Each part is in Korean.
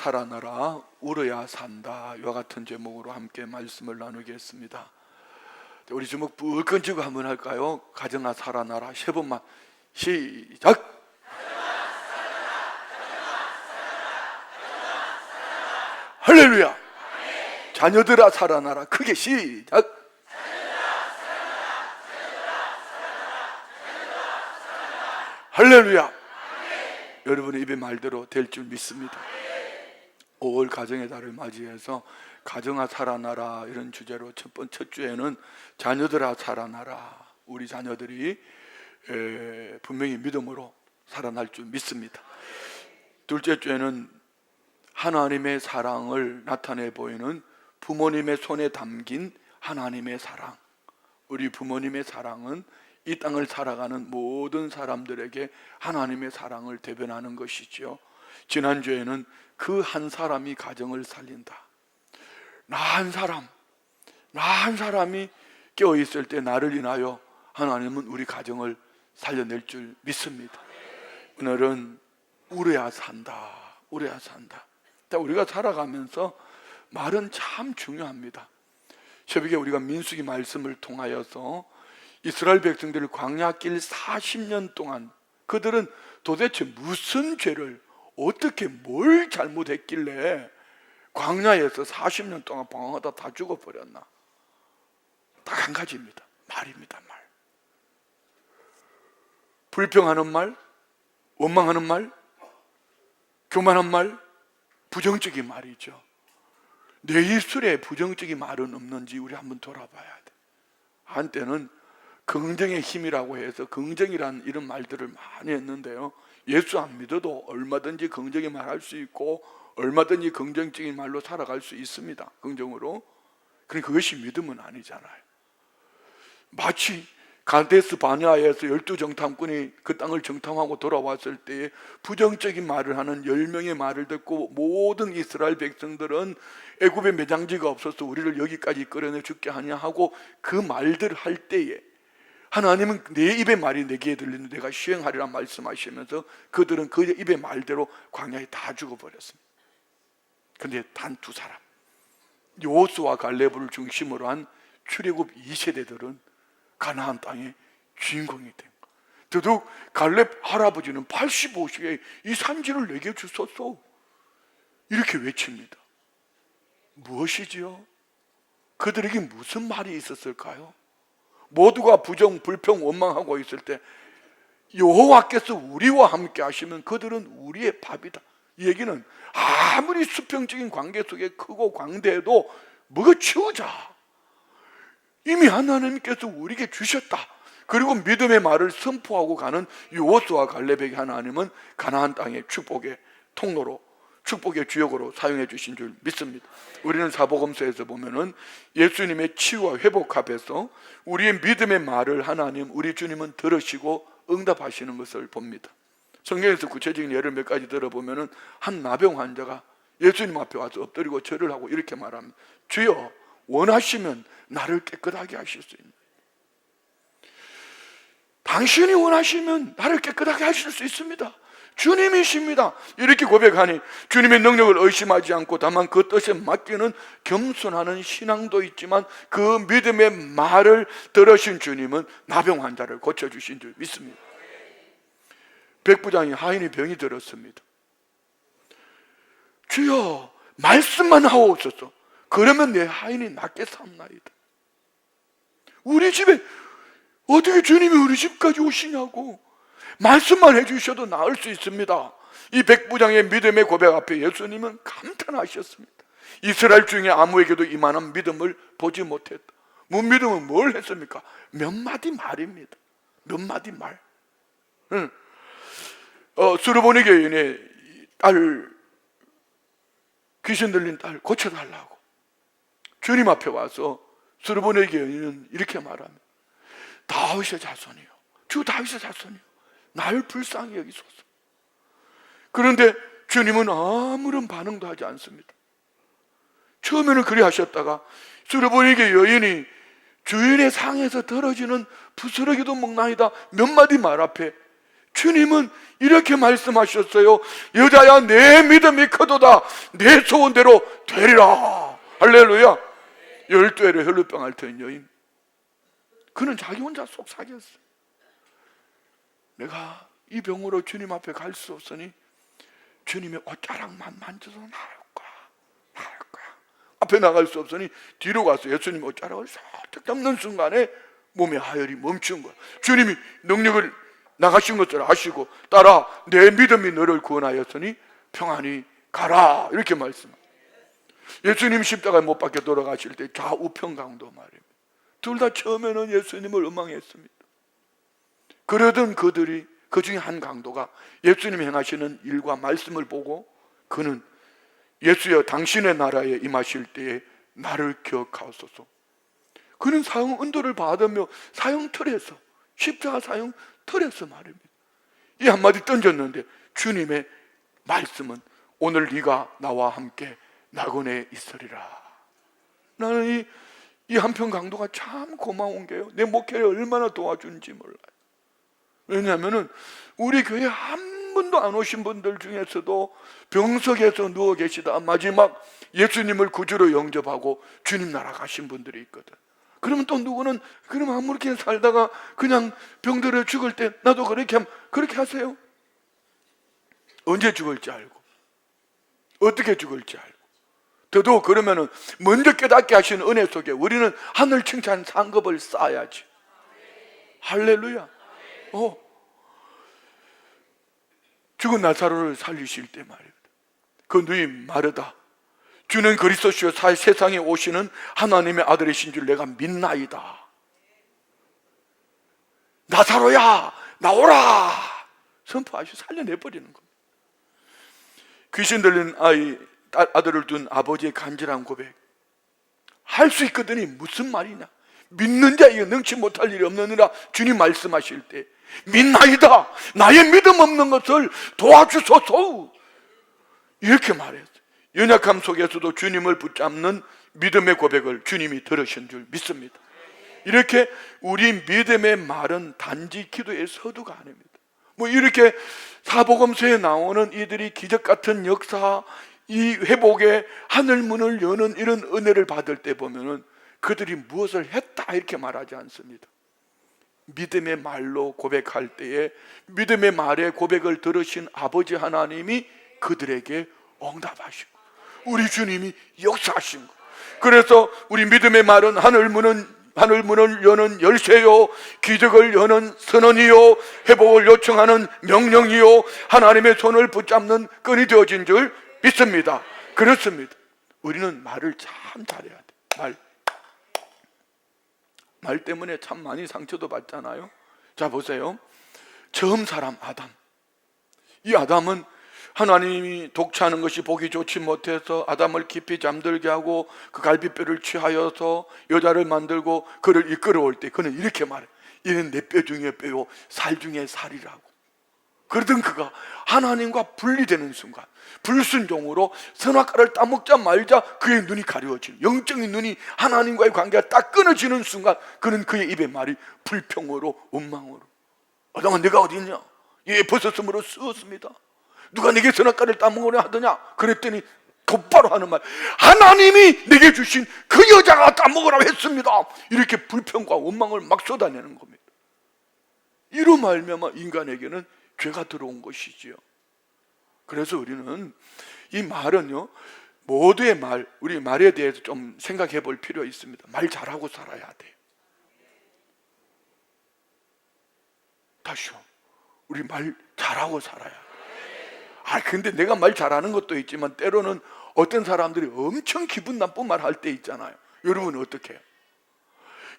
살아나라 울어야 산다. 이와 같은 제목으로 함께 말씀을 나누겠습니다. 우리 주먹 불끈 쥐고 한번 할까요? 가정아 살아나라 세 번만 시작. 할렐루야. 자녀들아 살아나라 크게 시작. 할렐루야. 여러분의 입의 말대로 될 줄 믿습니다. 5월 가정의 달을 맞이해서 가정아 살아나라 이런 주제로 첫 주에는 자녀들아 살아나라. 우리 자녀들이 분명히 믿음으로 살아날 줄 믿습니다. 둘째 주에는 하나님의 사랑을 나타내 보이는 부모님의 손에 담긴 하나님의 사랑. 우리 부모님의 사랑은 이 땅을 살아가는 모든 사람들에게 하나님의 사랑을 대변하는 것이죠. 지난주에는 그 한 사람이 가정을 살린다. 나 한 사람이 깨어있을 때 나를 인하여 하나님은 우리 가정을 살려낼 줄 믿습니다. 오늘은 울어야 산다. 우리가 살아가면서 말은 참 중요합니다. 새벽에 우리가 민수기 말씀을 통하여서 이스라엘 백성들을 광야길 40년 동안 그들은 도대체 무슨 죄를 어떻게 뭘 잘못했길래 광야에서 40년 동안 방황하다 다 죽어버렸나? 딱 한 가지입니다. 말입니다. 말. 불평하는 말, 원망하는 말, 교만한 말, 부정적인 말이죠. 내 입술에 부정적인 말은 없는지 우리 한번 돌아봐야 돼. 한때는 긍정의 힘이라고 해서 긍정이란 이런 말들을 많이 했는데요, 예수 안 믿어도 얼마든지 긍정의 말 할 수 있고 얼마든지 긍정적인 말로 살아갈 수 있습니다. 긍정으로. 그러니까 그것이 믿음은 아니잖아요. 마치 가데스 바네아에서 12정탐꾼이 그 땅을 정탐하고 돌아왔을 때에 부정적인 말을 하는 10명의 말을 듣고 모든 이스라엘 백성들은 애굽에 매장지가 없어서 우리를 여기까지 끌어내 죽게 하냐 하고 그 말들을 할 때에 하나님은 내 입의 말이 내 귀에 들리는데 내가 시행하리라 말씀하시면서 그들은 그 입의 말대로 광야에 다 죽어버렸습니다. 그런데 단 두 사람, 여호수아 갈렙을 중심으로 한 출애굽 2세대들은 가나안 땅의 주인공이 된 거예요. 더더욱 갈렙 할아버지는 85세에 이 산지를 내게 주소서 이렇게 외칩니다. 무엇이지요? 그들에게 무슨 말이 있었을까요? 모두가 부정, 불평, 원망하고 있을 때 여호와께서 우리와 함께 하시면 그들은 우리의 밥이다. 이 얘기는 아무리 수평적인 관계 속에 크고 광대해도 먹어치우자. 이미 하나님께서 우리에게 주셨다. 그리고 믿음의 말을 선포하고 가는 여호수아 갈렙에게 하나님은 가나안 땅의 축복의 통로로, 축복의 주역으로 사용해 주신 줄 믿습니다. 우리는 사복음서에서 보면은 예수님의 치유와 회복 앞에서 우리의 믿음의 말을 하나님, 우리 주님은 들으시고 응답하시는 것을 봅니다. 성경에서 구체적인 예를 몇 가지 들어보면은 한 나병 환자가 예수님 앞에 와서 엎드리고 절을 하고 이렇게 말합니다. 주여, 원하시면 나를 깨끗하게 하실 수 있는, 당신이 원하시면 나를 깨끗하게 하실 수 있습니다. 주님이십니다. 이렇게 고백하니 주님의 능력을 의심하지 않고 다만 그 뜻에 맡기는 겸손하는 신앙도 있지만 그 믿음의 말을 들으신 주님은 나병 환자를 고쳐주신 줄 믿습니다. 백부장이 하인이 병이 들었습니다. 주여, 말씀만 하옵소서. 그러면 내 하인이 낫게 삼나이다. 우리 집에 어떻게 주님이 우리 집까지 오시냐고. 말씀만 해주셔도 나을 수 있습니다. 이 백부장의 믿음의 고백 앞에 예수님은 감탄하셨습니다. 이스라엘 중에 아무에게도 이만한 믿음을 보지 못했다. 무믿음은 뭘 했습니까? 몇 마디 말입니다. 몇 마디 말. 수르보니 교인의 딸, 귀신 들린 딸 고쳐달라고 주님 앞에 와서 수르보니 교인은 이렇게 말합니다. 다윗의 자손이요, 주 다윗의 자손이요, 날 불쌍히 여기소서. 그런데 주님은 아무런 반응도 하지 않습니다. 처음에는 그리 하셨다가 수르보니게 여인이 주인의 상에서 떨어지는 부스러기도 먹나이다 몇 마디 말 앞에 주님은 이렇게 말씀하셨어요. 여자야, 내 믿음이 크도다. 내 소원대로 되리라. 할렐루야. 12회를 혈루병 앓던 여인, 그는 자기 혼자 속삭였어요. 내가 이 병으로 주님 앞에 갈 수 없으니 주님의 옷자락만 만져서 나을 거야. 앞에 나갈 수 없으니 뒤로 가서 예수님 옷자락을 살짝 잡는 순간에 몸의 하혈이 멈춘 거야. 주님이 능력을 나가신 것을 아시고 따라 내 믿음이 너를 구원하였으니 평안히 가라, 이렇게 말씀합니다. 예수님 십자가에 못 박혀 돌아가실 때 좌우평강도 말입니다. 둘 다 처음에는 예수님을 원망했습니다. 그러던 그들이, 그 중에 한 강도가 예수님이 행하시는 일과 말씀을 보고 그는 예수여, 당신의 나라에 임하실 때에 나를 기억하옵소서. 그는 사형 은도를 받으며 사형틀에서, 십자가 사형틀에서 말입니다. 이 한마디 던졌는데 주님의 말씀은 오늘 네가 나와 함께 낙원에 있으리라. 나는 이 한편 강도가 참 고마운 게요, 내 목회를 얼마나 도와준지 몰라요. 왜냐하면 우리 교회 한 번도 안 오신 분들 중에서도 병석에서 누워 계시다 마지막 예수님을 구주로 영접하고 주님 나라 가신 분들이 있거든. 그러면 또 누구는 그럼 아무렇게 살다가 그냥 병들어 죽을 때 나도 그렇게 하세요. 언제 죽을지 알고 어떻게 죽을지 알고, 더더욱 그러면은 먼저 깨닫게 하시는 은혜 속에 우리는 하늘 칭찬 상급을 쌓아야지. 할렐루야. 죽은 나사로를 살리실 때 말입니다. 그 누이 마르다, 주는 그리스도시요 세상에 오시는 하나님의 아들이신 줄 내가 믿나이다. 나사로야 나오라 선포하시 살려내버리는 겁니다. 귀신 들린 아들을 둔 아버지의 간절한 고백, 할 수 있거든이 무슨 말이냐, 믿는 자에게 능치 못할 일이 없느니라 주님 말씀하실 때 믿나이다, 나의 믿음 없는 것을 도와주소서, 이렇게 말했어요. 연약함 속에서도 주님을 붙잡는 믿음의 고백을 주님이 들으신 줄 믿습니다. 이렇게 우리 믿음의 말은 단지 기도의 서두가 아닙니다. 이렇게 사복음서에 나오는 이들이 기적 같은 역사, 이 회복의 하늘문을 여는 이런 은혜를 받을 때 보면은 그들이 무엇을 했다 이렇게 말하지 않습니다. 믿음의 말로 고백할 때에 믿음의 말의 고백을 들으신 아버지 하나님이 그들에게 응답하시고 우리 주님이 역사하신 거. 그래서 우리 믿음의 말은 하늘문을 여는 열쇠요, 기적을 여는 선언이요, 회복을 요청하는 명령이요, 하나님의 손을 붙잡는 끈이 되어진 줄 믿습니다. 그렇습니다. 우리는 말을 참 잘해야 돼. 말 때문에 참 많이 상처도 받잖아요. 자 보세요. 처음 사람 아담, 이 아담은 하나님이 독차하는 것이 보기 좋지 못해서 아담을 깊이 잠들게 하고 그 갈비뼈를 취하여서 여자를 만들고 그를 이끌어올 때 그는 이렇게 말해, 이는 내 뼈 중에 뼈요 살 중에 살이라고. 그러던 그가 하나님과 분리되는 순간 불순종으로 선악과를 따먹자 말자 그의 눈이 가려워지는, 영적인 눈이 하나님과의 관계가 딱 끊어지는 순간 그는 그의 입의 말이 불평으로 원망으로, 아담아 내가 어디 있냐, 얘 벗었으므로 쓰었습니다. 누가 내게 선악과를 따먹으려 하더냐 그랬더니 곧바로 하는 말, 하나님이 내게 주신 그 여자가 따먹으라고 했습니다. 이렇게 불평과 원망을 막 쏟아내는 겁니다. 이로 말미암아 인간에게는 죄가 들어온 것이지요. 그래서 우리는 이 말은요, 모두의 말, 우리 말에 대해서 좀 생각해 볼 필요가 있습니다. 말 잘하고 살아야 돼요. 다시요, 우리 말 잘하고 살아야 돼요. 근데 내가 말 잘하는 것도 있지만 때로는 어떤 사람들이 엄청 기분 나쁜 말 할 때 있잖아요. 여러분 어떻게 해요?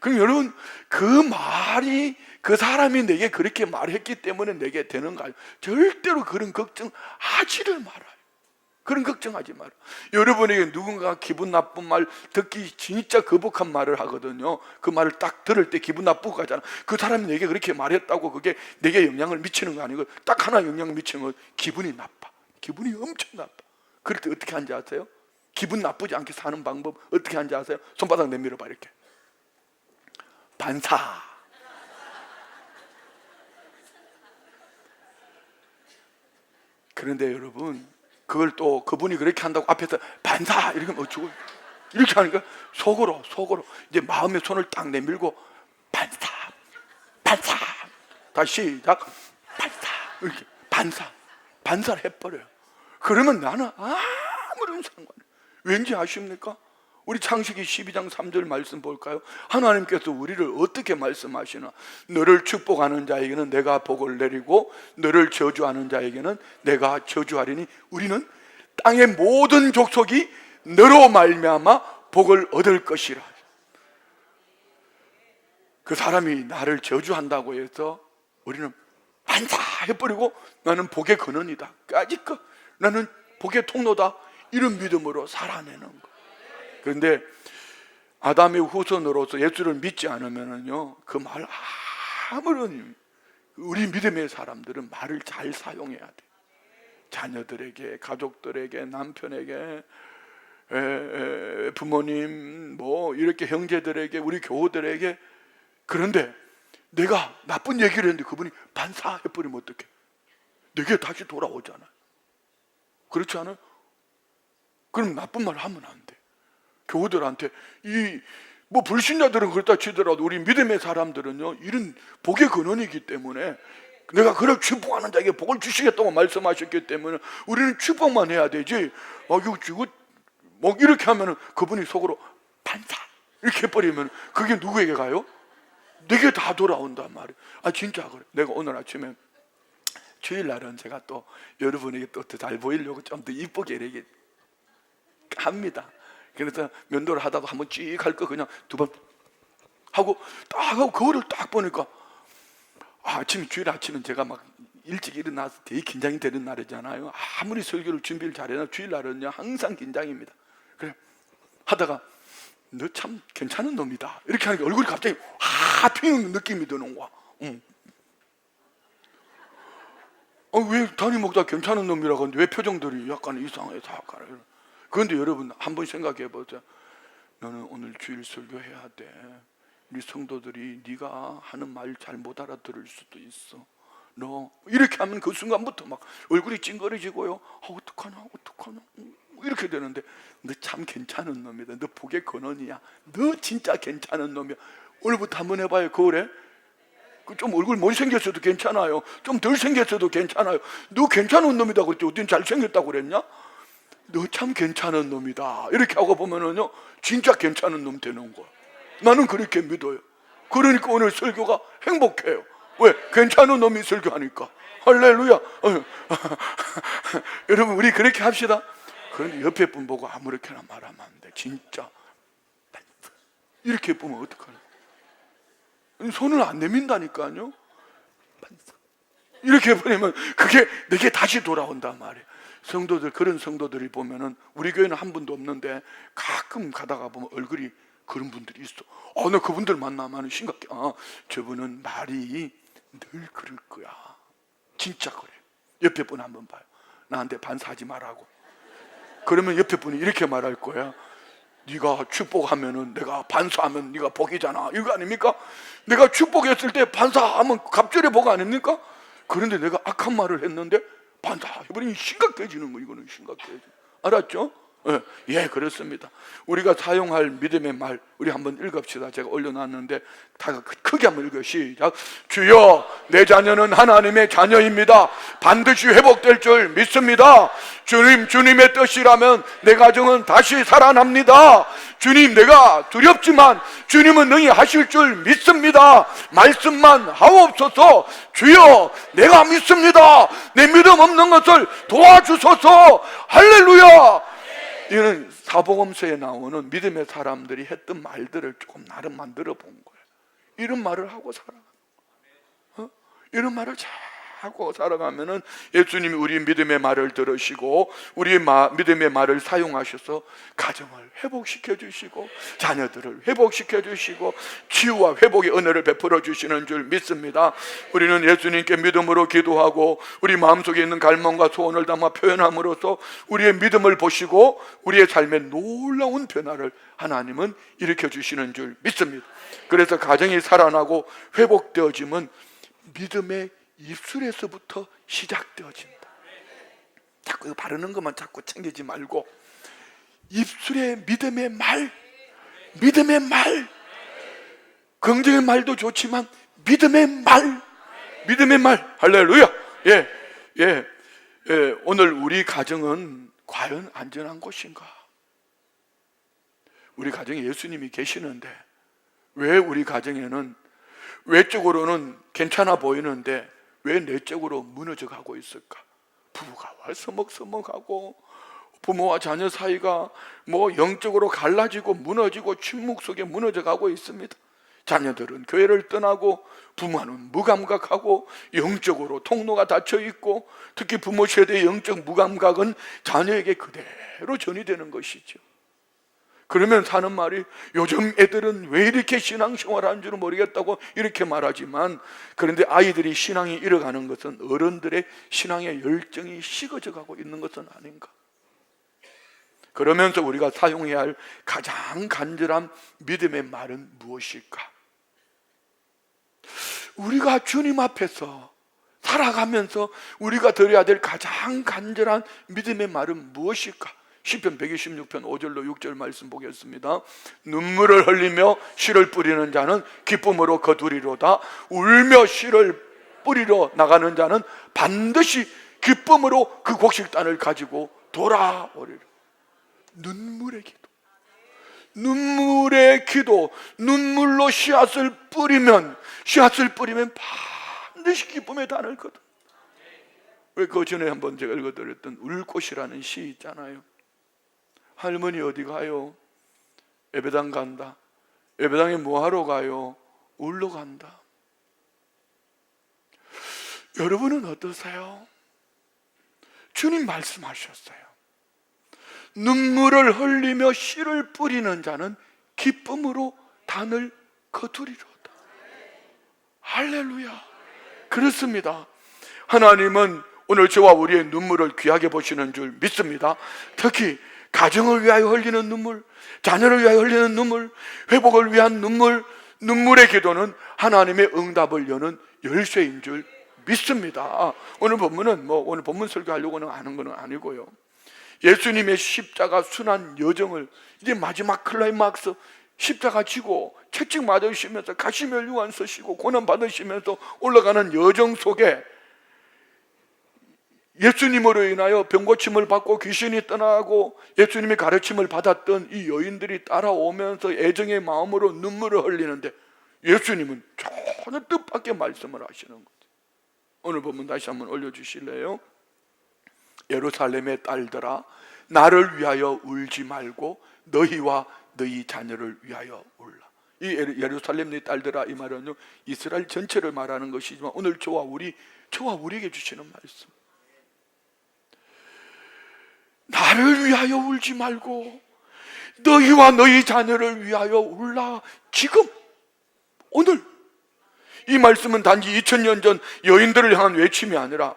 그럼 여러분 그 말이 그 사람이 내게 그렇게 말했기 때문에 내게 되는가? 절대로 그런 걱정하지를 말아요. 그런 걱정하지 말아요. 여러분에게 누군가 기분 나쁜 말 듣기 진짜 거북한 말을 하거든요. 그 말을 딱 들을 때 기분 나쁘고 가잖아. 그 사람이 내게 그렇게 말했다고 그게 내게 영향을 미치는 거 아니고 딱 하나 영향을 미치는 건 기분이 나빠. 기분이 엄청 나빠. 그럴 때 어떻게 하는지 아세요? 기분 나쁘지 않게 사는 방법 어떻게 하는지 아세요? 손바닥 내밀어봐. 이렇게 반사. 그런데 여러분, 그걸 또 그분이 그렇게 한다고 앞에서 반사 이렇게 하면 어쩌고, 이렇게 하니까 속으로 이제 마음의 손을 딱 내밀고 반사 다시 시작, 반사, 이렇게 반사를 해버려요. 그러면 나는 아무런 상관없어요. 왠지 아십니까? 우리 창세기 12장 3절 말씀 볼까요? 하나님께서 우리를 어떻게 말씀하시나? 너를 축복하는 자에게는 내가 복을 내리고 너를 저주하는 자에게는 내가 저주하리니 우리는 땅의 모든 족속이 너로 말미암아 복을 얻을 것이라. 그 사람이 나를 저주한다고 해서 우리는 반사해버리고 나는 복의 근원이다, 까짓거 나는 복의 통로다, 이런 믿음으로 살아내는 거예요. 그런데 아담의 후손으로서 예수를 믿지 않으면요, 그 말 아무런, 우리 믿음의 사람들은 말을 잘 사용해야 돼. 자녀들에게, 가족들에게, 남편에게, 부모님, 뭐 이렇게 형제들에게, 우리 교우들에게. 그런데 내가 나쁜 얘기를 했는데 그분이 반사해버리면 어떡해? 내게 다시 돌아오잖아요. 그렇지 않아요? 그럼 나쁜 말 하면 안 돼. 교우들한테, 뭐 불신자들은 그렇다 치더라도 우리 믿음의 사람들은요, 이런 복의 근원이기 때문에, 내가 그를 축복하는 자에게 복을 주시겠다고 말씀하셨기 때문에 우리는 축복만 해야 되지, 이거 뭐 이렇게 하면은 그분이 속으로 반사 이렇게 해버리면 그게 누구에게 가요? 내게 다 돌아온단 말이에요. 진짜 그래. 내가 오늘 아침에, 주일날은 제가 또 여러분에게 또 더 잘 보이려고 좀 더 이쁘게 이렇게 합니다. 그래서 면도를 하다가 한번 쭉 할 거 그냥 두 번 하고 딱 하고 거울을 딱 보니까, 주일 아침은 제가 막 일찍 일어나서 되게 긴장이 되는 날이잖아요. 아무리 설교를 준비를 잘해도 주일날은요 항상 긴장입니다. 그래 하다가 너 참 괜찮은 놈이다 이렇게 하니까 얼굴이 갑자기 튀는 느낌이 드는 거야. 왜 담임 목사 괜찮은 놈이라고 하는데 왜 표정들이 약간 이상해, 사악하네. 그런데 여러분 한번 생각해 보자. 너는 오늘 주일 설교해야 돼. 우리 성도들이 네가 하는 말 잘 못 알아들을 수도 있어. 너 이렇게 하면 그 순간부터 막 얼굴이 찡그러지고요. 어떡하나 이렇게 되는데, 너 참 괜찮은 놈이다. 너 복의 근원이야. 너 진짜 괜찮은 놈이야. 오늘부터 한번 해봐요. 거울에 좀 얼굴 못생겼어도 괜찮아요. 좀 덜 생겼어도 괜찮아요. 너 괜찮은 놈이다 그랬지 어떤 잘생겼다고 그랬냐? 너 참 괜찮은 놈이다 이렇게 하고 보면은요 진짜 괜찮은 놈 되는 거야. 나는 그렇게 믿어요. 그러니까 오늘 설교가 행복해요. 왜? 괜찮은 놈이 설교하니까. 할렐루야. 여러분 우리 그렇게 합시다. 그런데 옆에 분 보고 아무렇게나 말하면 안 돼. 진짜 이렇게 보면 어떡하나. 손을 안 내민다니까요. 이렇게 보내면 그게 내게 다시 돌아온단 말이에요. 성도들, 그런 성도들이 보면은 우리 교회는 한 분도 없는데 가끔 가다가 보면 얼굴이 그런 분들이 있어. 나 그분들 만나면 심각해. 저분은 말이 늘 그럴 거야. 진짜 그래. 옆에 분 한번 봐요. 나한테 반사하지 말라고. 그러면 옆에 분이 이렇게 말할 거야. 네가 축복하면은 내가 반사하면 네가 복이잖아. 이거 아닙니까? 내가 축복했을 때 반사하면 갑절의 복 아닙니까? 그런데 내가 악한 말을 했는데 반사해버리니 심각해지는 거. 이거는 심각해져. 알았죠? 예, 그렇습니다. 우리가 사용할 믿음의 말 우리 한번 읽읍시다. 제가 올려놨는데 다 크게 한번 읽어요. 시작. 주여, 내 자녀는 하나님의 자녀입니다. 반드시 회복될 줄 믿습니다. 주님의 뜻이라면 내 가정은 다시 살아납니다. 주님, 내가 두렵지만 주님은 능히 하실 줄 믿습니다. 말씀만 하옵소서. 주여, 내가 믿습니다. 내 믿음 없는 것을 도와주소서. 할렐루야. 이거는 사복음서에 나오는 믿음의 사람들이 했던 말들을 조금 나름 만들어 본 거예요. 이런 말을 하고 살아가. 이런 말을 잘 하고 살아가면은 예수님이 우리 믿음의 말을 들으시고 우리의 믿음의 말을 사용하셔서 가정을 회복시켜 주시고 자녀들을 회복시켜 주시고 치유와 회복의 은혜를 베풀어 주시는 줄 믿습니다. 우리는 예수님께 믿음으로 기도하고 우리 마음속에 있는 갈망과 소원을 담아 표현함으로써 우리의 믿음을 보시고 우리의 삶에 놀라운 변화를 하나님은 일으켜 주시는 줄 믿습니다. 그래서 가정이 살아나고 회복되어짐은 믿음의 입술에서부터 시작되어진다. 자꾸 이거 바르는 것만 자꾸 챙기지 말고 입술에 믿음의 말, 믿음의 말, 긍정의 말도 좋지만 믿음의 말, 믿음의 말. 할렐루야. 예. 오늘 우리 가정은 과연 안전한 곳인가? 우리 가정에 예수님이 계시는데 왜 우리 가정에는 외적으로는 괜찮아 보이는데 왜 내적으로 무너져 가고 있을까? 부부가 서먹서먹하고 부모와 자녀 사이가 영적으로 갈라지고 무너지고 침묵 속에 무너져 가고 있습니다. 자녀들은 교회를 떠나고 부모는 무감각하고 영적으로 통로가 닫혀 있고, 특히 부모 세대의 영적 무감각은 자녀에게 그대로 전이되는 것이죠. 그러면 사는 말이 요즘 애들은 왜 이렇게 신앙생활 하는 줄 모르겠다고 이렇게 말하지만, 그런데 아이들이 신앙이 잃어가는 것은 어른들의 신앙의 열정이 식어져 가고 있는 것은 아닌가. 그러면서 우리가 사용해야 할 가장 간절한 믿음의 말은 무엇일까? 우리가 주님 앞에서 살아가면서 우리가 드려야 될 가장 간절한 믿음의 말은 무엇일까? 시편 126편 5절로 6절 말씀 보겠습니다. 눈물을 흘리며 씨를 뿌리는 자는 기쁨으로 거두리로다. 울며 씨를 뿌리러 나가는 자는 반드시 기쁨으로 그 곡식단을 가지고 돌아오리라. 눈물의 기도, 눈물의 기도, 눈물로 씨앗을 뿌리면 반드시 기쁨의 단을 거둬. 왜 그 전에 한번 제가 읽어드렸던 울꽃이라는 시 있잖아요. 할머니 어디 가요? 예배당 간다. 예배당에 뭐하러 가요? 울러 간다. 여러분은 어떠세요? 주님 말씀하셨어요. 눈물을 흘리며 씨를 뿌리는 자는 기쁨으로 단을 거두리로다. 할렐루야. 그렇습니다. 하나님은 오늘 저와 우리의 눈물을 귀하게 보시는 줄 믿습니다. 특히 가정을 위하여 흘리는 눈물, 자녀를 위하여 흘리는 눈물, 회복을 위한 눈물, 눈물의 기도는 하나님의 응답을 여는 열쇠인 줄 믿습니다. 오늘 본문은 오늘 본문 설교하려고는 하는 건 아니고요. 예수님의 십자가 순환 여정을 이제 마지막 클라이막스, 십자가 지고 채찍 맞으시면서 가시멸 유한 서시고 고난 받으시면서 올라가는 여정 속에 예수님으로 인하여 병고침을 받고 귀신이 떠나고 예수님의 가르침을 받았던 이 여인들이 따라오면서 애정의 마음으로 눈물을 흘리는데 예수님은 전혀 뜻밖의 말씀을 하시는 거죠. 오늘 본문 다시 한번 올려주실래요? 예루살렘의 딸들아, 나를 위하여 울지 말고 너희와 너희 자녀를 위하여 울라. 이 예루살렘의 딸들아, 이 말은요 이스라엘 전체를 말하는 것이지만 오늘 저와 우리에게 주시는 말씀. 나를 위하여 울지 말고 너희와 너희 자녀를 위하여 울라. 지금 오늘 이 말씀은 단지 2000년 전 여인들을 향한 외침이 아니라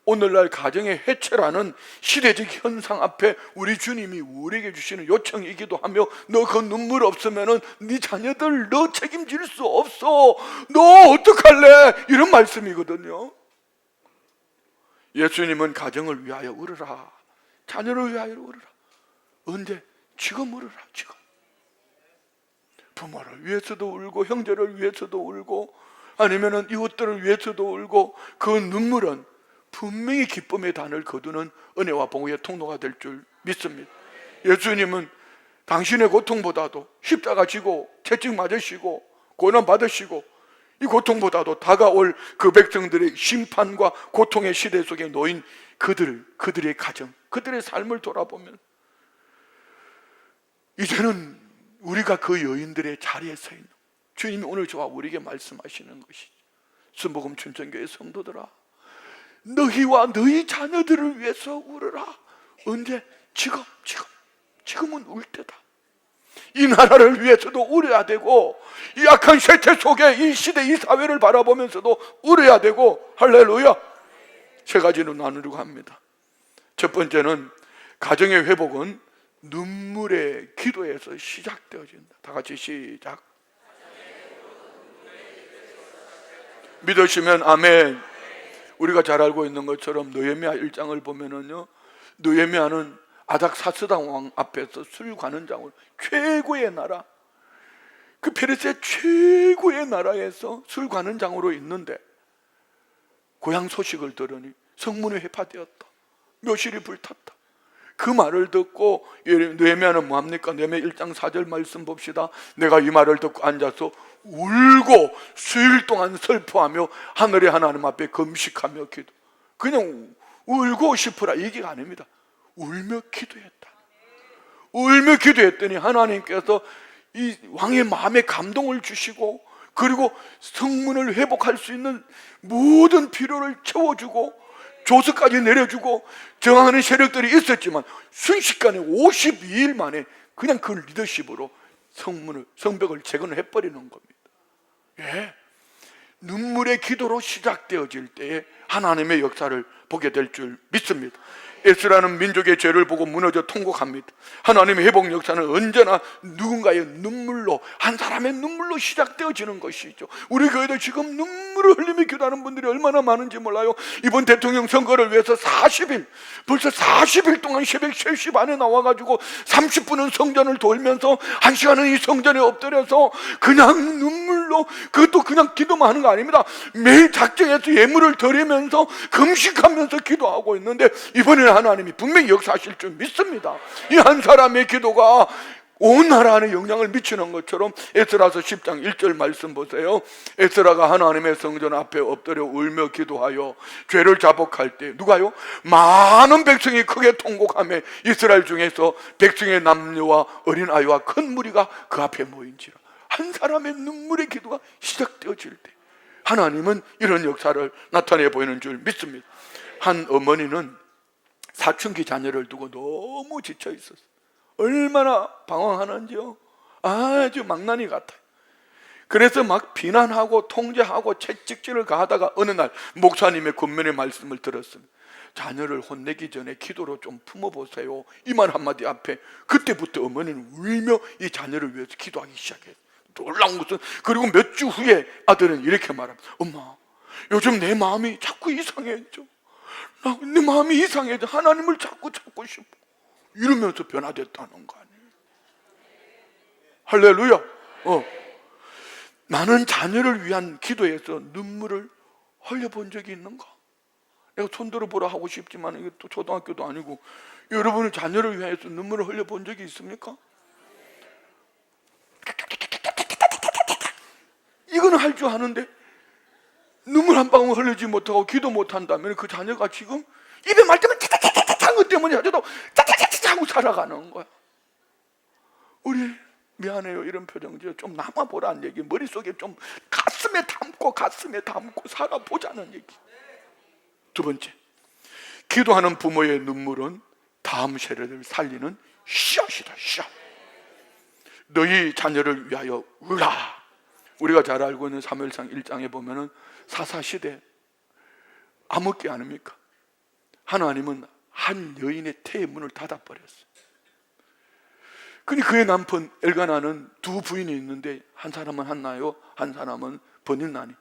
오늘날 가정의 해체라는 시대적 현상 앞에 우리 주님이 우리에게 주시는 요청이기도 하며, 너 그 눈물 없으면 네 자녀들 너 책임질 수 없어, 너 어떡할래, 이런 말씀이거든요. 예수님은 가정을 위하여 울으라, 자녀를 위하여 울으라. 언제? 지금 울으라. 지금. 부모를 위해서도 울고 형제를 위해서도 울고 아니면은 이웃들을 위해서도 울고, 그 눈물은 분명히 기쁨의 단을 거두는 은혜와 봉의 통로가 될 줄 믿습니다. 예수님은 당신의 고통보다도 십자가 지고 채찍 맞으시고 고난 받으시고 이 고통보다도 다가올 그 백성들의 심판과 고통의 시대 속에 놓인 그들의 가정, 그들의 삶을 돌아보면 이제는 우리가 그 여인들의 자리에 서 있는 주님이 오늘 저와 우리에게 말씀하시는 것이죠. 순복음 춘천교회 성도들아, 너희와 너희 자녀들을 위해서 울어라. 언제? 지금은 울 때다. 이 나라를 위해서도 울어야 되고, 이 악한 세태 속에 이 시대, 이 사회를 바라보면서도 울어야 되고. 할렐루야. 세 가지로 나누려고 합니다. 첫 번째는 가정의 회복은 눈물의 기도에서 시작되어진다. 다 같이 시작. 믿으시면 아멘. 우리가 잘 알고 있는 것처럼 느헤미야 1장을 보면은요, 느헤미야는 아닥사스당 왕 앞에서 술관원장으로, 최고의 나라, 그 페르시아 최고의 나라에서 술관원장으로 있는데 고향 소식을 들으니 성문이 회파되었다, 묘실이 불탔다. 그 말을 듣고 느헤미야는 뭐합니까? 느헤미야 1장 4절 말씀 봅시다. 내가 이 말을 듣고 앉아서 울고 수일 동안 슬퍼하며 하늘의 하나님 앞에 금식하며 기도. 그냥 울고 싶으라 얘기가 아닙니다. 울며 기도했다. 울며 기도했더니 하나님께서 이 왕의 마음에 감동을 주시고, 그리고 성문을 회복할 수 있는 모든 필요를 채워주고 조서까지 내려주고, 저항하는 세력들이 있었지만 순식간에 52일 만에 그냥 그 리더십으로 성벽을 재건을 해버리는 겁니다. 예. 눈물의 기도로 시작되어질 때에 하나님의 역사를 보게 될 줄 믿습니다. 에스라는 민족의 죄를 보고 무너져 통곡합니다. 하나님의 회복 역사는 언제나 누군가의 눈물로, 한 사람의 눈물로 시작되어지는 것이죠. 우리 교회도 지금 눈물을 흘리며 기도하는 분들이 얼마나 많은지 몰라요. 이번 대통령 선거를 위해서 40일, 벌써 40일 동안 새벽 3시 반에 나와가지고 30분은 성전을 돌면서 1시간은 이 성전에 엎드려서 그냥 눈물로, 그것도 그냥 기도만 하는 거 아닙니다. 매일 작정해서 예물을 드리면서 금식하면서 기도하고 있는데, 이번에는 하나님이 분명히 역사하실 줄 믿습니다. 이 한 사람의 기도가 온 나라 안에 영향을 미치는 것처럼, 에스라서 10장 1절 말씀 보세요. 에스라가 하나님의 성전 앞에 엎드려 울며 기도하여 죄를 자복할 때, 누가요? 많은 백성이 크게 통곡하며 이스라엘 중에서 백성의 남녀와 어린아이와 큰 무리가 그 앞에 모인지라. 한 사람의 눈물의 기도가 시작되어질 때 하나님은 이런 역사를 나타내 보이는 줄 믿습니다. 한 어머니는 사춘기 자녀를 두고 너무 지쳐 있었어요. 얼마나 방황하는지요. 아주 망나니 같아요. 그래서 막 비난하고 통제하고 채찍질을 가하다가 어느 날 목사님의 권면의 말씀을 들었습니다. 자녀를 혼내기 전에 기도로 좀 품어보세요. 이 말 한마디 앞에 그때부터 어머니는 울며 이 자녀를 위해서 기도하기 시작했어요. 놀라운 것은, 그리고 몇 주 후에 아들은 이렇게 말합니다. 엄마, 요즘 내 마음이 자꾸 이상해져. 내 마음이 이상해져. 하나님을 자꾸 찾고 싶어. 이러면서 변화됐다는 거 아니에요. 할렐루야. 나는 자녀를 위한 기도에서 눈물을 흘려본 적이 있는가? 내가 손들어 보라 하고 싶지만 이게 또 초등학교도 아니고, 여러분은 자녀를 위해서 눈물을 흘려본 적이 있습니까? 이거는 할 줄 아는데 눈물 한 방울 흘리지 못하고 기도 못한다면 그 자녀가 지금 입에 말 때문에 짜짜짜짜짜 한 것 때문에 아주도 짜짜짜짜 하고 살아가는 거야. 우리 미안해요, 이런 표정지 좀 남아보라는 얘기, 머릿속에 좀 가슴에 담고 살아보자는 얘기. 두 번째, 기도하는 부모의 눈물은 다음 세대를 살리는 씨앗이다. 씨앗. 너희 자녀를 위하여 울라. 우리가 잘 알고 있는 사무엘상 1장에 보면은 사사시대 암흑기 아닙니까? 하나님은 한 여인의 태의 문을 닫아버렸어요. 근데 그의 남편 엘가나는 두 부인이 있는데, 한 사람은 한나요, 한 사람은 버닌나니.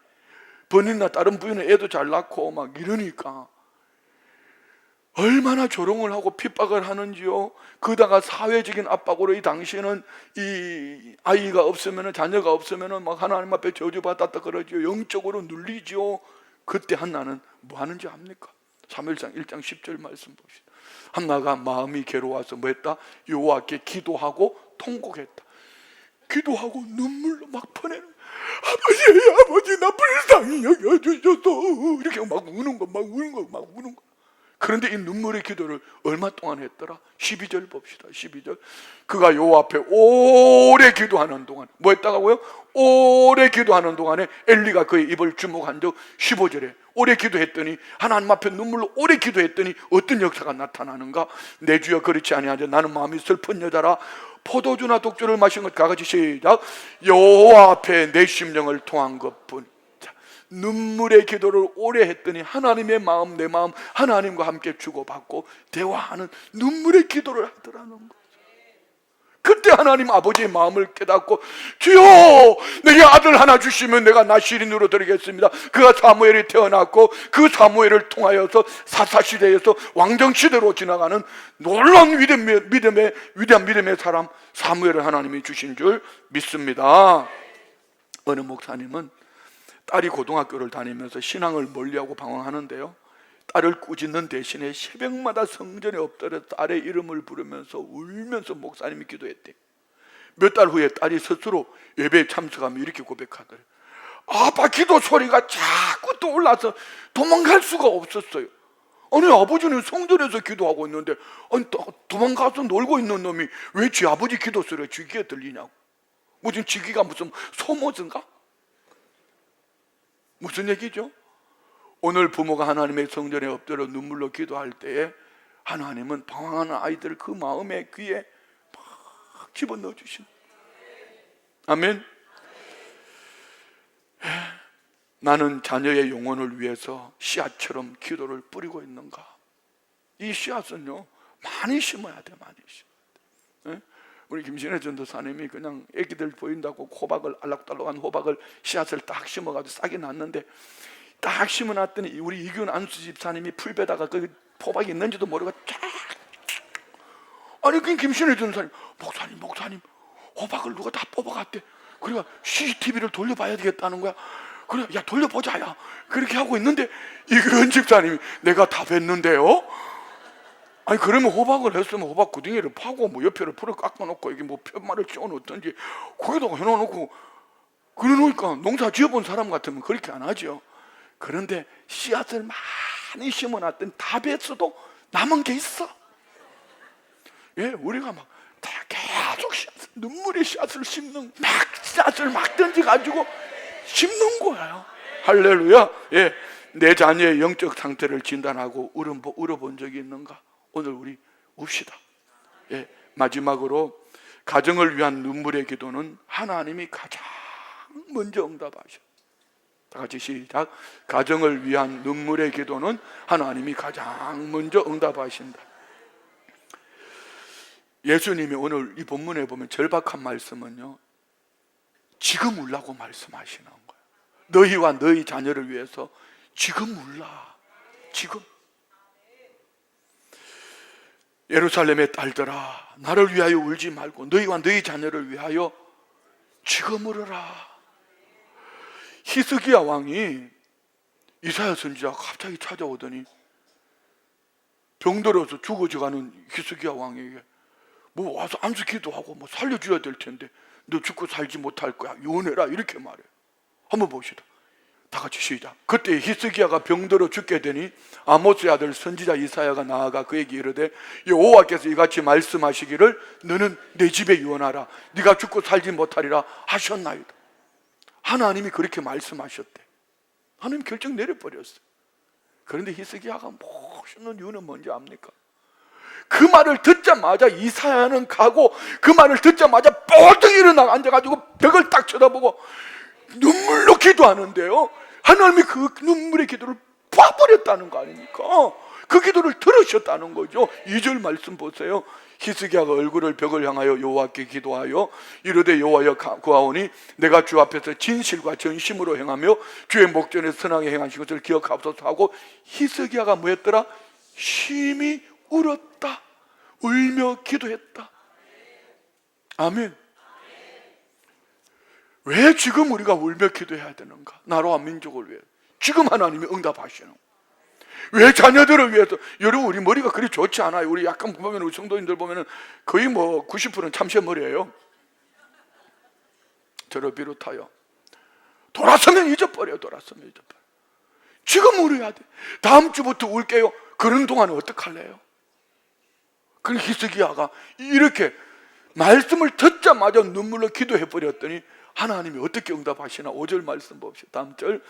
버닌나 다른 부인은 애도 잘 낳고 막 이러니까 얼마나 조롱을 하고 핍박을 하는지요. 그다가 사회적인 압박으로 이 당시에는 이 아이가 없으면, 자녀가 없으면 막 하나님 앞에 저주받았다 그러죠. 영적으로 눌리죠. 그때 한나는 뭐 하는지 압니까? 사무엘상 1장 10절 말씀 봅시다. 한나가 마음이 괴로워서 뭐 했다? 여호와께 기도하고 통곡했다. 기도하고 눈물로 막 퍼내는, 아버지 나 불쌍히 여겨주셔서, 이렇게 막 우는 거. 그런데 이 눈물의 기도를 얼마 동안 했더라? 12절 봅시다. 12절. 그가 여호와 앞에 오래 기도하는 동안, 뭐 했다고요? 오래 기도하는 동안에 엘리가 그의 입을 주목한 적. 15절에 오래 기도했더니, 하나님 앞에 눈물로 오래 기도했더니 어떤 역사가 나타나는가? 내 주여 그렇지 아니하자 나는 마음이 슬픈 여자라. 포도주나 독주를 마신 것과 같이. 시작. 여호와 앞에 내 심령을 통한 것뿐. 눈물의 기도를 오래 했더니 하나님의 마음, 내 마음 하나님과 함께 주고받고 대화하는 눈물의 기도를 하더라는 거죠. 그때 하나님 아버지의 마음을 깨닫고 주여 내게 아들 하나 주시면 내가 나시린으로 드리겠습니다. 그가 사무엘이 태어났고 그 사무엘을 통하여서 사사시대에서 왕정시대로 지나가는 놀라운 위대한 믿음의 사람 사무엘을 하나님이 주신 줄 믿습니다. 어느 목사님은 딸이 고등학교를 다니면서 신앙을 멀리하고 방황하는데요, 딸을 꾸짖는 대신에 새벽마다 성전에 엎드려 딸의 이름을 부르면서 울면서 목사님이 기도했대. 몇 달 후에 딸이 스스로 예배에 참석하며 이렇게 고백하더래. 아빠 기도 소리가 자꾸 떠올라서 도망갈 수가 없었어요. 아니 아버지는 성전에서 기도하고 있는데 아니 도망가서 놀고 있는 놈이 왜 지 아버지 기도 소리가 지 귀에 들리냐고. 무슨 지기가 무슨 소모인가? 무슨 얘기죠? 오늘 부모가 하나님의 성전에 엎드려 눈물로 기도할 때에 하나님은 방황하는 아이들을 그 마음의 귀에 막 집어넣어 주신. 아멘. 나는 자녀의 영혼을 위해서 씨앗처럼 기도를 뿌리고 있는가? 이 씨앗은요 많이 심어야 돼. 많이 심어야 돼. 우리 김신혜 전도사님이 그냥 애기들 보인다고 호박을 알락달락한 호박을 씨앗을 딱 심어가지고 싹이 났는데 딱 심어놨더니 우리 이균 안수 집사님이 풀베다가 그 호박이 있는지도 모르고 쫙. 아니 그 김신혜 전도사님 목사님 호박을 누가 다 뽑아갔대. 그래가 CCTV를 돌려봐야 되겠다는 거야. 그래 야 돌려보자 야 그렇게 하고 있는데 이균 집사님이 내가 다 뵀는데요. 아니 그러면 호박을 했으면 호박 구덩이를 파고 뭐 옆에를 풀을 깎아놓고 이게 뭐 편말을 씌워놓든지 거기다가 해놔놓고 그러니까 농사 지어본 사람 같으면 그렇게 안 하죠. 그런데 씨앗을 많이 심어놨더니 다 뱄어도 남은 게 있어. 예, 우리가 막 계속 눈물의 씨앗을 심는 씨앗을 막 던져가지고 심는 거예요. 할렐루야. 예, 내 자녀의 영적 상태를 진단하고 울어본 적이 있는가? 오늘 우리 웁시다. 예, 마지막으로 가정을 위한 눈물의 기도는 하나님이 가장 먼저 응답하셔. 다 같이 시작. 가정을 위한 눈물의 기도는 하나님이 가장 먼저 응답하신다. 예수님이 오늘 이 본문에 보면 절박한 말씀은요, 지금 울라고 말씀하시는 거예요. 너희와 너희 자녀를 위해서 지금 울라. 지금. 예루살렘의 딸들아 나를 위하여 울지 말고 너희와 너희 자녀를 위하여 지금 울어라. 히스기야 왕이 이사야 선지자가 갑자기 찾아오더니 병들어서 죽어져가는 히스기야 왕에게 뭐 와서 안수 기도하고 뭐 살려줘야 될 텐데 너 죽고 살지 못할 거야 요원해라 이렇게 말해. 한번 봅시다. 다 같이 시작. 그때 히스기야가 병들어 죽게 되니 아모스의 아들 선지자 이사야가 나아가 그에게 이르되 여호와께서 이같이 말씀하시기를 너는 내 집에 유언하라 네가 죽고 살지 못하리라 하셨나이다. 하나님이 그렇게 말씀하셨대. 하나님 결정 내려버렸어요. 그런데 히스기야가 멋있는 이유는 뭔지 압니까? 그 말을 듣자마자 이사야는 가고 그 말을 듣자마자 뻘떡 일어나 앉아가지고 벽을 딱 쳐다보고 눈물로 기도하는데요, 하나님이 그 눈물의 기도를 봐버렸다는 거 아닙니까? 그 기도를 들으셨다는 거죠. 2절 말씀 보세요. 히스기야가 얼굴을 벽을 향하여 여호와께 기도하여 이르되 여호와여 구하오니 내가 주 앞에서 진실과 전심으로 행하며 주의 목전에 선하게 행하신 것을 기억하옵소서 하고 히스기야가 뭐였더라? 심히 울었다. 울며 기도했다. 아멘. 왜 지금 우리가 울며 기도해야 되는가? 나라와 민족을 위해. 지금 하나님이 응답하시는. 왜 자녀들을 위해서? 여러분 우리 머리가 그리 좋지 않아요. 우리 약간 보면 우리 성도님들 보면 거의 뭐 90%는 참새머리예요. 저를 비롯하여. 돌아서면 잊어버려요. 돌아서면 잊어버려. 지금 울어야 돼. 다음 주부터 울게요. 그런 동안은 어떡할래요? 그 히스기야가 이렇게 말씀을 듣자마자 눈물로 기도해버렸더니 하나님이 어떻게 응답하시나? 5절 말씀 봅시다. 다음 절.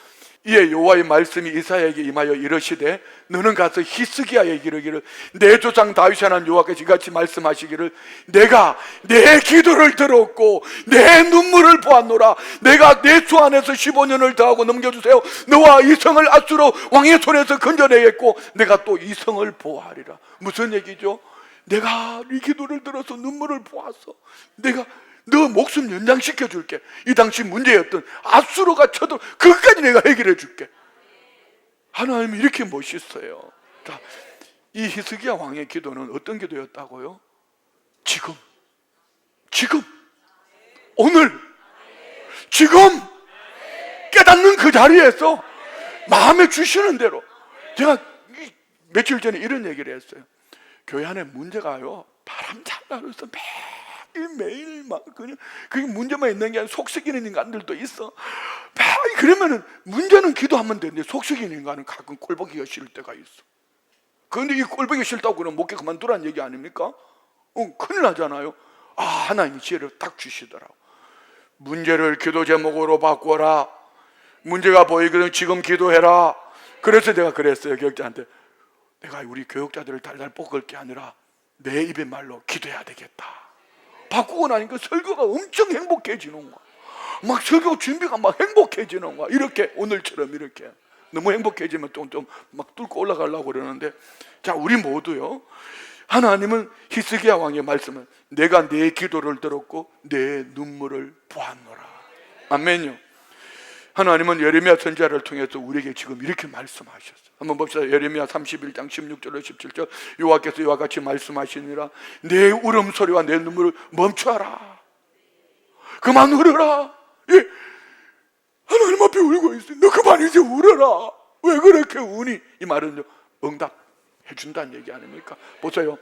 이에 여호와의 말씀이 이사야에게 임하여 이르시되 너는 가서 히스기야에게 이르기를 내 조상 다윗이 하나님 여호와께서 이같이 말씀하시기를 내가 내 기도를 들었고 내 눈물을 보았노라. 내가 내 수 안에서 15년을 더하고 넘겨주세요. 너와 이 성을 앗수로 왕의 손에서 건져내겠고 내가 또 이 성을 보호하리라. 무슨 얘기죠? 내가 네 기도를 들어서 눈물을 보았어. 내가 너 목숨 연장시켜 줄게. 이 당시 문제였던 아수르가 쳐도 그것까지 내가 해결해 줄게. 하나님이 이렇게 멋있어요. 자, 이 히스기야 왕의 기도는 어떤 기도였다고요? 지금, 오늘, 지금 깨닫는 그 자리에서 마음에 주시는 대로. 제가 며칠 전에 이런 얘기를 했어요. 교회 안에 문제가요, 바람잡아서 매일 막 그냥 그게 문제만 있는 게 아니라 속썩이는 인간들도 있어. 그러면은 문제는 기도하면 되는데 속썩이는 인간은 가끔 꼴보기가 싫을 때가 있어. 그런데 이 꼴보기 싫다고 그러면 목회 그만두라는 얘기 아닙니까? 큰일 나잖아요. 하나님이 지혜를 딱 주시더라고. 문제를 기도 제목으로 바꿔라. 문제가 보이거든 지금 기도해라. 그래서 내가 그랬어요, 교육자한테. 내가 우리 교육자들을 달달 볶을 게 아니라 내 입의 말로 기도해야 되겠다. 바꾸고 나니까 설교가 엄청 행복해지는 거야. 막 설교 준비가 막 행복해지는 거야. 이렇게 오늘처럼 이렇게 너무 행복해지면 좀 막 뚫고 올라가려고 그러는데, 자, 우리 모두요, 하나님은 히스기야 왕의 말씀은 내가 내 기도를 들었고 내 눈물을 보았노라. 아멘요. 하나님은 예레미야 선지자를 통해서 우리에게 지금 이렇게 말씀하셨어요. 한번 봅시다. 예레미야 31장 16절로 17절. 여호와께서 이와 같이 말씀하시니라. 내 울음소리와 내 눈물을 멈춰라. 그만 울어라. 예. 하나님 앞에 울고 있어요. 너 그만 이제 울어라. 왜 그렇게 우니? 이 말은 응답해 준다는 얘기 아닙니까? 보세요.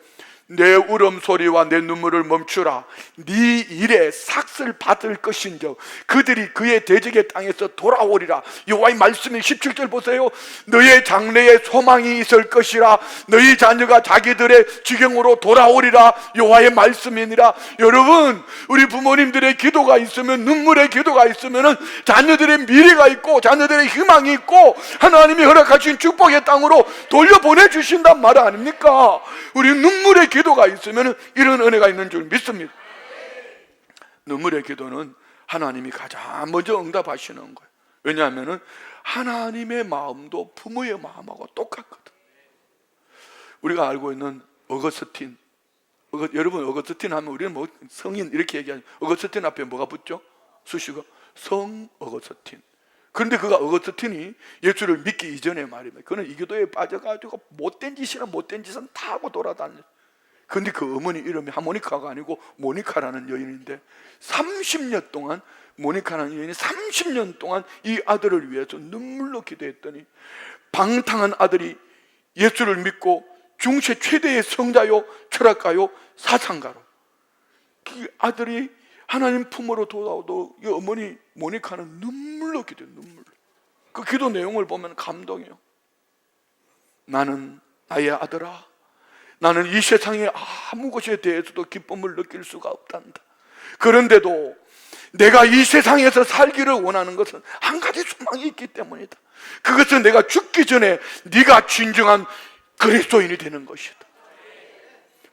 내 울음소리와 내 눈물을 멈추라. 네 일에 삭슬 받을 것인즉 그들이 그의 대적의 땅에서 돌아오리라. 여호와의 말씀이 17절 보세요. 너의 장래에 소망이 있을 것이라. 너희 자녀가 자기들의 지경으로 돌아오리라. 여호와의 말씀이니라. 여러분, 우리 부모님들의 기도가 있으면, 눈물의 기도가 있으면 자녀들의 미래가 있고 자녀들의 희망이 있고 하나님이 허락하신 축복의 땅으로 돌려보내주신단 말 아닙니까? 우리 눈물의 기도가 있으면 이런 은혜가 있는 줄 믿습니다. 눈물의 기도는 하나님이 가장 먼저 응답하시는 거예요. 왜냐하면 하나님의 마음도 부모의 마음하고 똑같거든. 우리가 알고 있는 어거스틴, 여러분 어거스틴 하면 우리는 뭐 성인 이렇게 얘기하죠. 어거스틴 앞에 뭐가 붙죠? 수식어 성 어거스틴. 그런데 그가 어거스틴이 예수를 믿기 이전에 말입니다. 그는 이 기도에 빠져가지고 못된 짓은 다 하고 돌아다녔어요. 그런데 그 어머니 이름이 하모니카가 아니고 모니카라는 여인인데 30년 동안, 모니카라는 여인이 30년 동안 이 아들을 위해서 눈물로 기도했더니 방탕한 아들이 예수를 믿고 중세 최대의 성자요, 철학가요, 사상가로, 그 아들이 하나님 품으로 돌아오도 이 어머니 모니카는 눈물로 기도해요. 눈물로. 그 기도 내용을 보면 감동이에요. 나는 나의 아들아, 나는 이 세상에 아무 것에 대해서도 기쁨을 느낄 수가 없단다. 그런데도 내가 이 세상에서 살기를 원하는 것은 한 가지 소망이 있기 때문이다. 그것은 내가 죽기 전에 네가 진정한 그리스도인이 되는 것이다.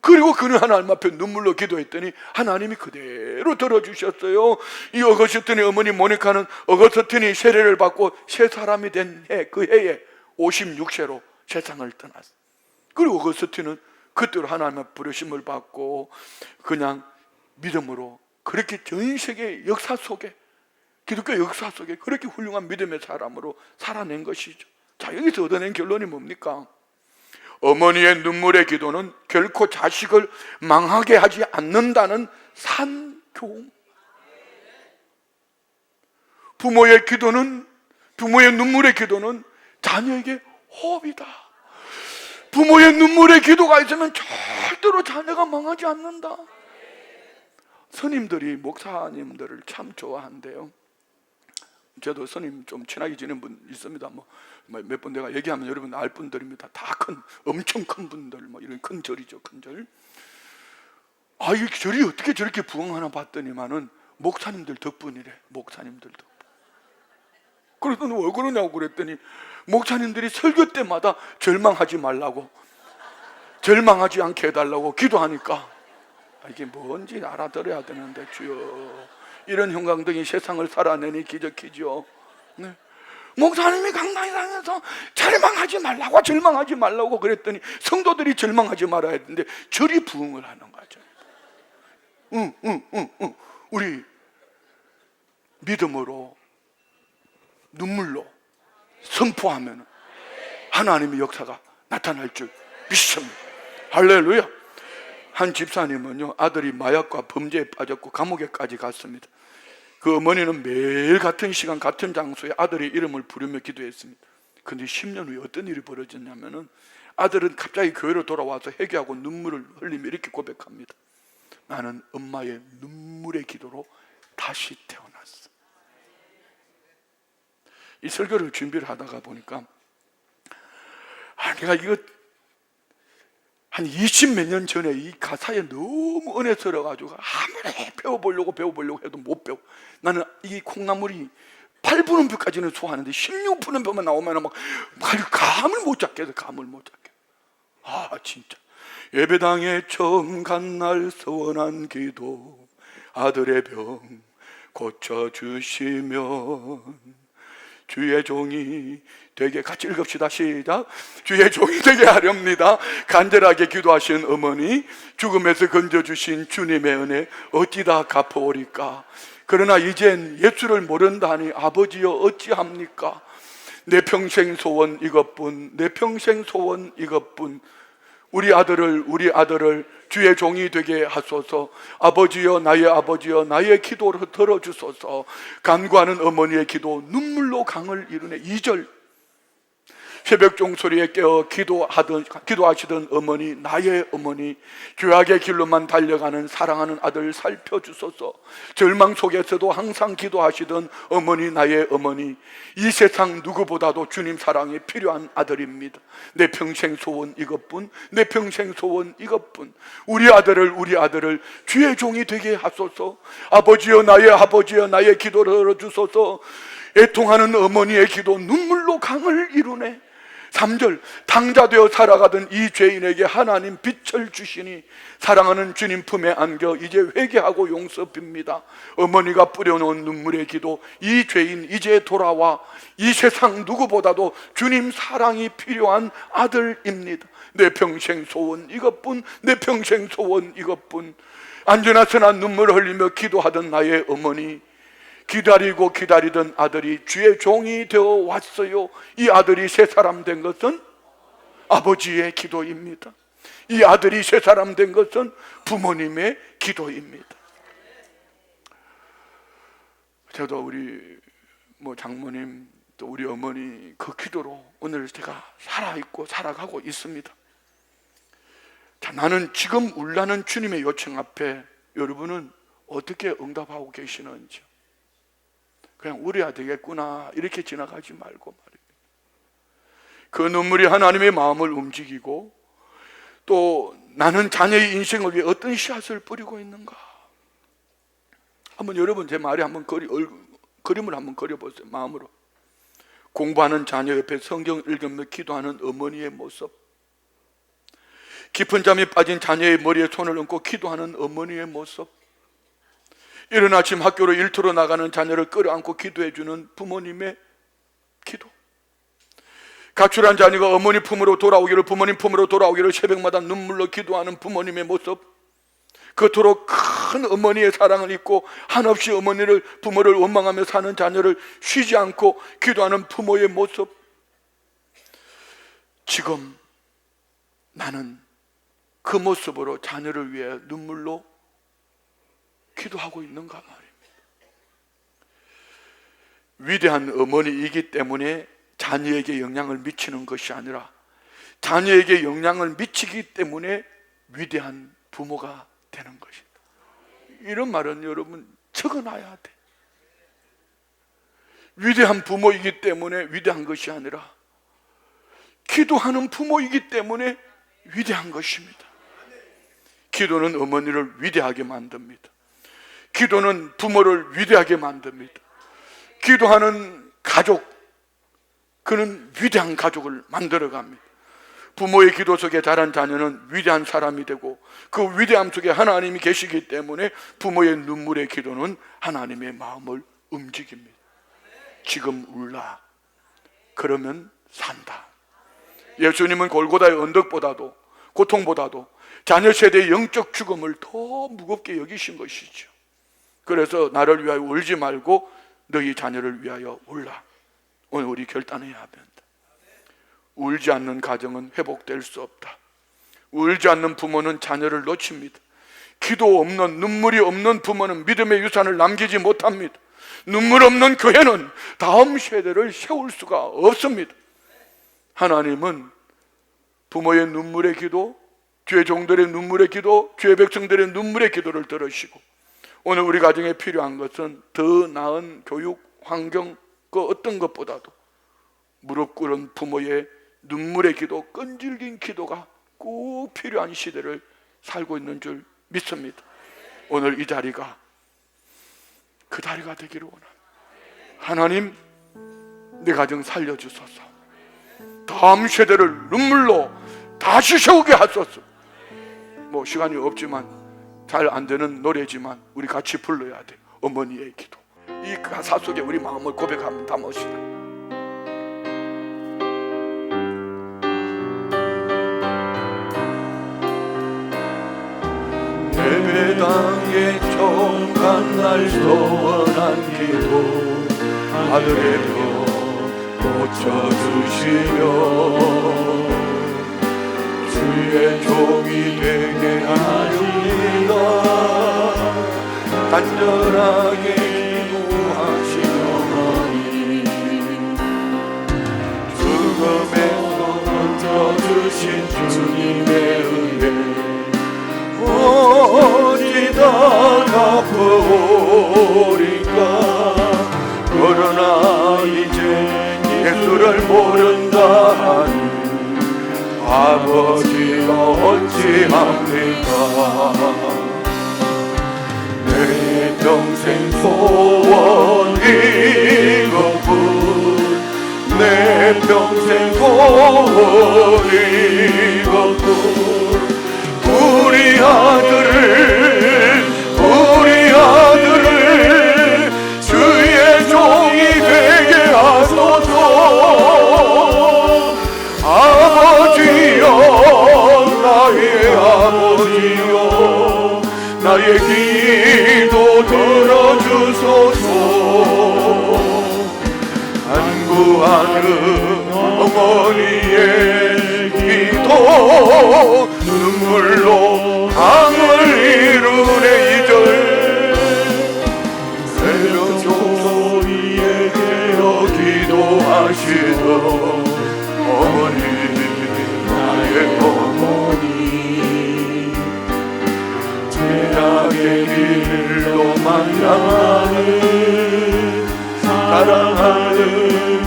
그리고 그는 하나님 앞에 눈물로 기도했더니 하나님이 그대로 들어주셨어요. 이 어거스틴의 어머니 모니카는 어거스틴이 세례를 받고 새 사람이 된 해, 그 해에 56세로 세상을 떠났어요. 그리고 어거스틴은 그때로 하나님의 부르심을 받고 그냥 믿음으로 그렇게 전 세계 역사 속에, 기독교 역사 속에 그렇게 훌륭한 믿음의 사람으로 살아낸 것이죠. 자, 여기서 얻어낸 결론이 뭡니까? 어머니의 눈물의 기도는 결코 자식을 망하게 하지 않는다는 산교훈. 부모의 눈물의 기도는 자녀에게 호흡이다. 부모의 눈물의 기도가 있으면 절대로 자녀가 망하지 않는다. 스님들이 목사님들을 참 좋아한대요. 저도 스님 좀 친하게 지낸 분 있습니다. 몇 분 내가 얘기하면 여러분 알 분들입니다. 다 엄청 큰 분들, 이런 큰 절이죠, 큰 절. 이 절이 어떻게 저렇게 부흥하나 봤더니만은 목사님들 덕분이래. 목사님들 덕분. 그랬더니 왜 그러냐고 그랬더니 목사님들이 설교 때마다 절망하지 말라고, 절망하지 않게 해달라고 기도하니까 이게 뭔지 알아들어야 되는데 주여, 이런 형광등이 세상을 살아내니 기적이죠. 네. 목사님이 강단에 다녀서 절망하지 말라고 그랬더니 성도들이 절망하지 말아야 했는데 절이 부응을 하는 거죠. 우리 믿음으로 눈물로 선포하면 하나님의 역사가 나타날 줄 믿습니다. 할렐루야. 한 집사님은요, 아들이 마약과 범죄에 빠졌고 감옥에까지 갔습니다. 그 어머니는 매일 같은 시간 같은 장소에 아들의 이름을 부르며 기도했습니다. 그런데 10년 후에 어떤 일이 벌어졌냐면은 아들은 갑자기 교회로 돌아와서 회개하고 눈물을 흘리며 이렇게 고백합니다. 나는 엄마의 눈물의 기도로 다시 태어났어. 이 설교를 준비를 하다가 보니까 내가 이거 한 20몇 년 전에 이 가사에 너무 은혜스러워가지고 아무리 배워보려고 해도 못 배워. 나는 이 콩나물이 8분은 벼까지는 소화하는데 16분은 벼만 나오면 막 감을 못 잡겠어. 진짜 예배당에 처음 간 날 서원한 기도, 아들의 병 고쳐주시면 주의 종이 되게, 같이 읽읍시다. 시작. 주의 종이 되게 하렵니다. 간절하게 기도하신 어머니, 죽음에서 건져주신 주님의 은혜 어찌다 갚아오리까. 그러나 이젠 예수를 모른다니 아버지여 어찌합니까. 내 평생 소원 이것뿐, 내 평생 소원 이것뿐. 우리 아들을 주의 종이 되게 하소서. 아버지여, 나의 기도를 들어주소서. 간구하는 어머니의 기도, 눈물로 강을 이루네. 2절. 새벽 종소리에 깨어 기도하시던 어머니, 나의 어머니, 죄악의 길로만 달려가는 사랑하는 아들 살펴주소서. 절망 속에서도 항상 기도하시던 어머니, 나의 어머니, 이 세상 누구보다도 주님 사랑이 필요한 아들입니다. 내 평생 소원 이것뿐, 내 평생 소원 이것뿐. 우리 아들을 주의 종이 되게 하소서. 아버지여, 나의 기도를 들어주소서. 애통하는 어머니의 기도, 눈물로 강을 이루네. 3절. 당자되어 살아가던 이 죄인에게 하나님 빛을 주시니 사랑하는 주님 품에 안겨 이제 회개하고 용서 빕니다. 어머니가 뿌려놓은 눈물의 기도, 이 죄인 이제 돌아와. 이 세상 누구보다도 주님 사랑이 필요한 아들입니다. 내 평생 소원 이것뿐, 내 평생 소원 이것뿐. 안전한 선한 눈물을 흘리며 기도하던 나의 어머니, 기다리던 아들이 주의 종이 되어 왔어요. 이 아들이 새 사람 된 것은 아버지의 기도입니다. 이 아들이 새 사람 된 것은 부모님의 기도입니다. 저도 우리 장모님 또 우리 어머니 그 기도로 오늘 제가 살아있고 살아가고 있습니다. 자, 나는 지금 울라는 주님의 요청 앞에 여러분은 어떻게 응답하고 계시는지. 그냥 울어야 되겠구나 이렇게 지나가지 말고 말이에요. 그 눈물이 하나님의 마음을 움직이고 또 나는 자녀의 인생을 위해 어떤 씨앗을 뿌리고 있는가. 한번 여러분 제 말에 한번 그림을 한번 그려보세요. 마음으로. 공부하는 자녀 옆에 성경 읽으며 기도하는 어머니의 모습, 깊은 잠에 빠진 자녀의 머리에 손을 얹고 기도하는 어머니의 모습, 이른 아침 학교로 일터로 나가는 자녀를 끌어안고 기도해주는 부모님의 기도, 가출한 자녀가 어머니 품으로 돌아오기를, 부모님 품으로 돌아오기를 새벽마다 눈물로 기도하는 부모님의 모습, 그토록 큰 어머니의 사랑을 잊고 한없이 부모를 원망하며 사는 자녀를 쉬지 않고 기도하는 부모의 모습. 지금 나는 그 모습으로 자녀를 위해 눈물로 기도하고 있는가 말입니다. 위대한 어머니이기 때문에 자녀에게 영향을 미치는 것이 아니라 자녀에게 영향을 미치기 때문에 위대한 부모가 되는 것이다. 이런 말은 여러분 적어놔야 돼. 위대한 부모이기 때문에 위대한 것이 아니라 기도하는 부모이기 때문에 위대한 것입니다. 기도는 어머니를 위대하게 만듭니다. 기도는 부모를 위대하게 만듭니다. 기도하는 가족, 그는 위대한 가족을 만들어갑니다. 부모의 기도 속에 자란 자녀는 위대한 사람이 되고 그 위대함 속에 하나님이 계시기 때문에 부모의 눈물의 기도는 하나님의 마음을 움직입니다. 지금 울라. 그러면 산다. 예수님은 골고다의 언덕보다도, 고통보다도 자녀 세대의 영적 죽음을 더 무겁게 여기신 것이죠. 그래서 나를 위하여 울지 말고 너희 자녀를 위하여 울라. 오늘 우리 결단해야 합니다. 울지 않는 가정은 회복될 수 없다. 울지 않는 부모는 자녀를 놓칩니다. 기도 없는, 눈물이 없는 부모는 믿음의 유산을 남기지 못합니다. 눈물 없는 교회는 다음 세대를 세울 수가 없습니다. 하나님은 부모의 눈물의 기도, 교회 종들의 눈물의 기도, 교회 백성들의 눈물의 기도를 들으시고, 오늘 우리 가정에 필요한 것은 더 나은 교육 환경 그 어떤 것보다도 무릎 꿇은 부모의 눈물의 기도, 끈질긴 기도가 꼭 필요한 시대를 살고 있는 줄 믿습니다. 오늘 이 자리가 그 자리가 되기를 원합니다. 하나님, 내 가정 살려주소서. 다음 세대를 눈물로 다시 세우게 하소서. 뭐 시간이 없지만 잘 안 되는 노래지만 우리 같이 불러야 돼. 어머니의 기도. 이 가사 속에 우리 마음을 고백하면 담읍시다. 예배당에 처음 간 날 소원한 기도, 아들의 병 고쳐주시며 주의 종이 되게 하리라. 간절하게 기도하시오니 죽음에서 건져주신 주님의 은혜 어디다 갚아오리까. 그러나 이제 예수를 모른다 하니 아버지가 어찌합니까. 내 평생 소원 이것뿐, 내 평생 소원 이것뿐. 우리 아들을 주의 종이 되게 하소서. 아버지여, 나의 아버지여, 나의 기도 들어주소서. 간구하는 어머니의 기도 눈물로 강을 이루네. 이절 새벽 종소리에 깨어 기도하시던 어머니, 나의 어머니, 죄악의 길로 만나는 사랑하는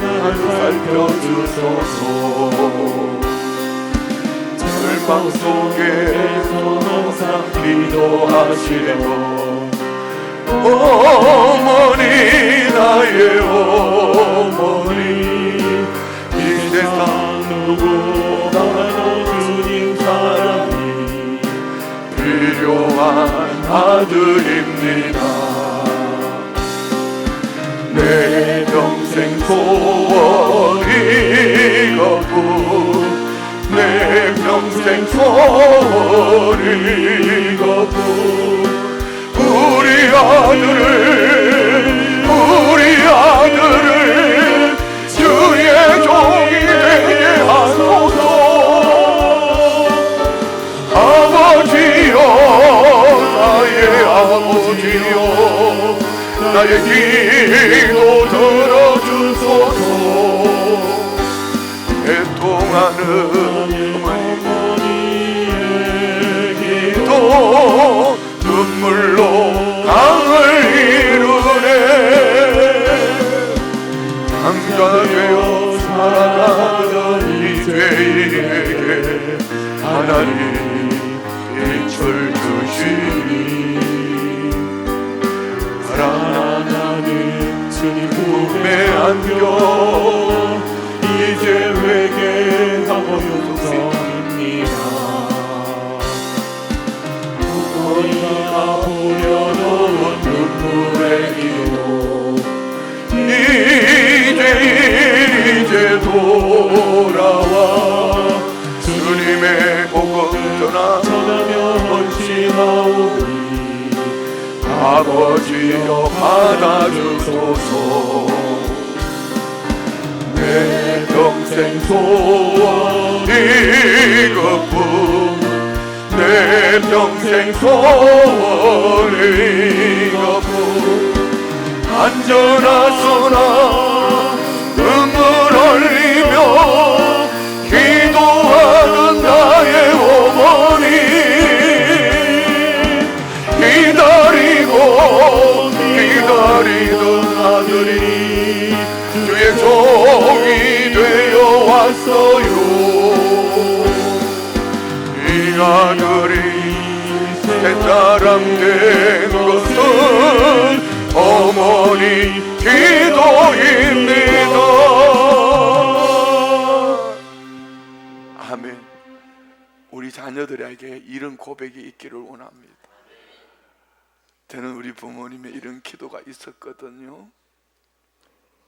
나를 살펴주소서. 절망 속에서 항상 기도하시던 어머니, 나의 어머니, 이 세상 누구보다도 주님 사랑이 필요한 아들입니다. 내 평생 소원 이것뿐, 내 평생 소원 이것뿐. 우리 아들을 주의 종이 되게 하소서. 아버지여, 나의 아버지여, 나의 기도 들어주소서. 애통하는 어머니의 기도 눈물로 강을 이루네. 강자 되어 살아가던 이 죄인에게 하나님 빛을 주시니 사랑하는 주님 품에 안겨 이제 회개하고 용서입니다. 우리가 보려놓은 눈물의 기도 이제도 아버지여 받아주소서. 내 평생 소원 이것뿐, 내 평생 소원 이것뿐. 안전하소나 눈물 흘리며 기도하는 나의 어머니, 기다리던 아들이 주의 종이 되어 왔어요. 이 아들이 새 사람 된 것은 어머니 기도입니다. 아멘. 우리 자녀들에게 이런 고백이 있기를 원합니다. 저는 우리 부모님의 이런 기도가 있었거든요.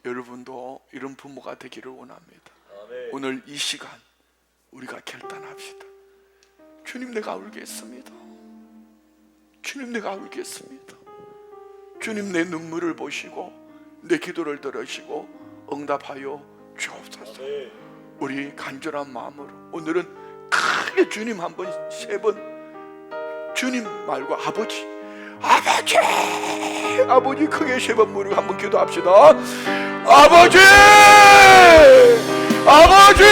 여러분도 이런 부모가 되기를 원합니다. 아멘. 오늘 이 시간 우리가 결단합시다. 주님, 내가 울겠습니다. 주님, 내가 울겠습니다. 주님, 내 눈물을 보시고 내 기도를 들으시고 응답하여 주옵소서. 아멘. 우리 간절한 마음으로 오늘은 크게 주님 한번, 3번 주님 말고 아버지, 아버지, 아버지 크게 3번 부르고 한번 기도합시다. 아버지, 아버지.